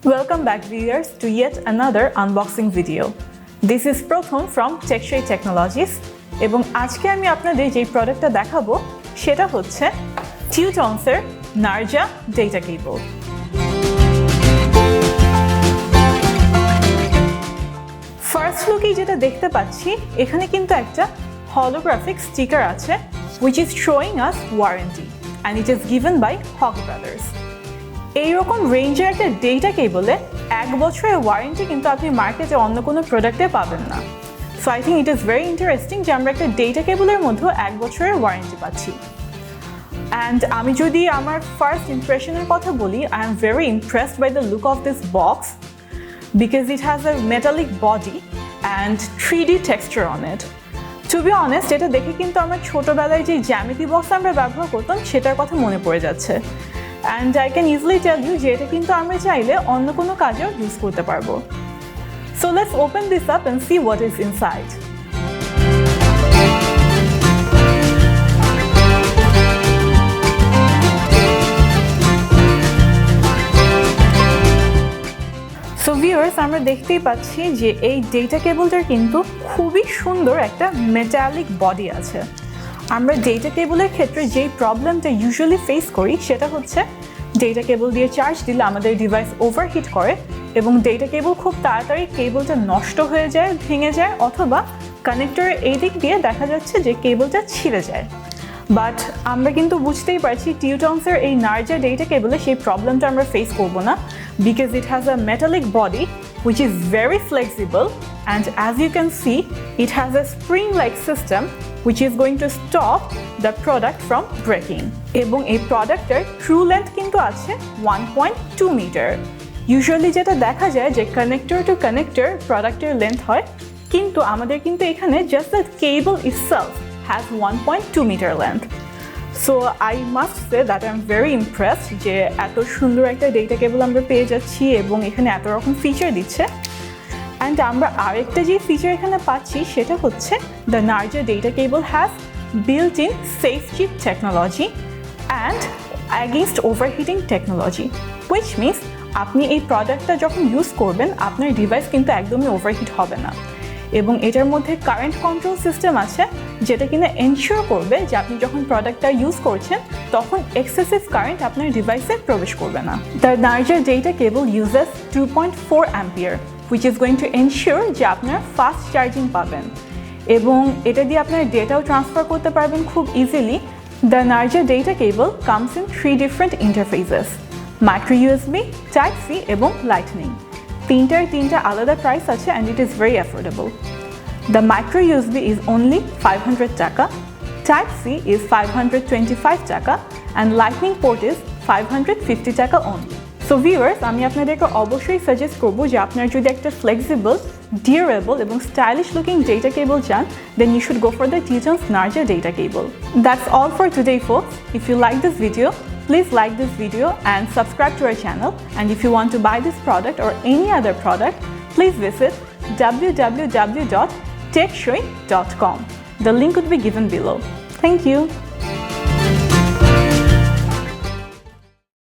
Welcome back viewers to yet another unboxing video. This is Prothom from Techshoy Technologies এবং আজকে আমি আপনাদের যে প্রোডাক্টটা দেখাবো সেটা হচ্ছে Teutons এর Narja Data Cable. ফার্স্ট লুকেই যেটা দেখতে পাচ্ছি এখানে কিন্তু একটা holographic sticker আছে which is showing us warranty and it is given by Hog Brothers. এইরকম রেঞ্জের একটা ডেটা কেবলে 1 বছরের ওয়ারেন্টি কিন্তু আপনি মার্কেটে অন্য কোনো প্রোডাক্টে পাবেন না। So I think it is very interesting যে আমরা একটা ডেটা কেবলের মধ্যে 1 বছরের ওয়ারেন্টি পাচ্ছি। অ্যান্ড আমি যদি আমার ফার্স্ট ইমপ্রেশনের কথা বলি, I am very impressed by the look of this box because it has a metallic body and 3D texture on it. To be honest, এটা দেখে কিন্তু আমার ছোটোবেলায় যে জ্যামিতি বক্স আমরা ব্যবহার করতাম সেটার কথা মনে পড়ে যাচ্ছে। And I can easily tell you যে এটা কিন্তু আমরা চাইলে অন্য কোনো কাজেও ইউজ করতে পারবো। So let's open this up and see what is inside. So viewers, আমরা দেখতেই পাচ্ছি যে এই ডেটা কেবলটার কিন্তু খুবই সুন্দর একটা মেটালিক বডি আছে। আমরা ডেটা কেবলের ক্ষেত্রে যেই প্রবলেমটা ইউজুয়ালি ফেস করি সেটা হচ্ছে ডেটা কেবল দিয়ে চার্জ দিলে আমাদের ডিভাইস ওভারহিট করে এবং ডেটা কেবল খুব তাড়াতাড়ি কেবলটা নষ্ট হয়ে যায়, ভেঙে যায়, অথবা কানেক্টরের এই দিক দিয়ে দেখা যাচ্ছে যে কেবলটা ছিঁড়ে যায়। বাট আমরা কিন্তু বুঝতেই পারছি টিউটনসের এই নার্জা ডেটা কেবলে সেই প্রবলেমটা আমরা ফেস করব না because it has a metallic body which is very flexible and as you can see it has a spring-like system which is going to stop the product from breaking. এবং এই প্রোডাক্টের true length কিন্তু আছে 1.2 metre. Usually যেটা দেখা যায় যে connector to connector প্রোডাক্টের লেন্থ হয়, কিন্তু আমাদের কিন্তু এখানে just the cable itself has 1.2 metre length. So I must say that I am very impressed যে এত সুন্দর একটা ডেটা কেবল আমরা পেয়ে যাচ্ছি এবং এখানে এত রকম ফিচার দিচ্ছে। অ্যান্ড আমরা আরেকটা যে ফিচার এখানে পাচ্ছি সেটা হচ্ছে দ্য নার্জা data cable has built in safe chip technology and against overheating technology, which means আপনি এই প্রোডাক্টটা যখন ইউজ করবেন আপনার ডিভাইস কিন্তু একদমই ওভারহিট হবে না। এবং এটার মধ্যে কারেন্ট কন্ট্রোল সিস্টেম আছে যেটা কিনা এনশিওর করবে যে আপনি যখন প্রোডাক্টটা ইউজ করছেন তখন এক্সেসিভ কারেন্ট আপনার ডিভাইসে প্রবেশ করবে না। দ্য নার্জা data cable uses 2.4 ampere which is going to ensure যে আপনার ফাস্ট চার্জিং পাবেন এবং এটা দিয়ে আপনার ডেটাও ট্রান্সফার করতে পারবেন খুব ইজিলি। দ্য নার্জা data cable comes in 3 different interfaces, micro USB, type C এবং লাইটনিং। তিনটা আলাদা প্রাইস আছে and it is very affordable. The micro USB is only 500 টাকা, টাইপ সি ইজ 525 টাকা অ্যান্ড লাইটনিং পোর্ট ইজ 550 টাকা only. So viewers, আমি আপনাদেরকে অবশ্যই সাজেস্ট করবো যে আপনার যদি একটা ফ্লেক্সিবল, ডিউরেবল এবং স্টাইলিশ লুকিং ডেটা কেবল চান, then you should go for the Teutons Narja data cable. That's all for today folks. If you like this video, please like this video and subscribe to our channel. And if you want to buy this product or any other product, please visit www.techshoy.com. The link would be given below. Thank you.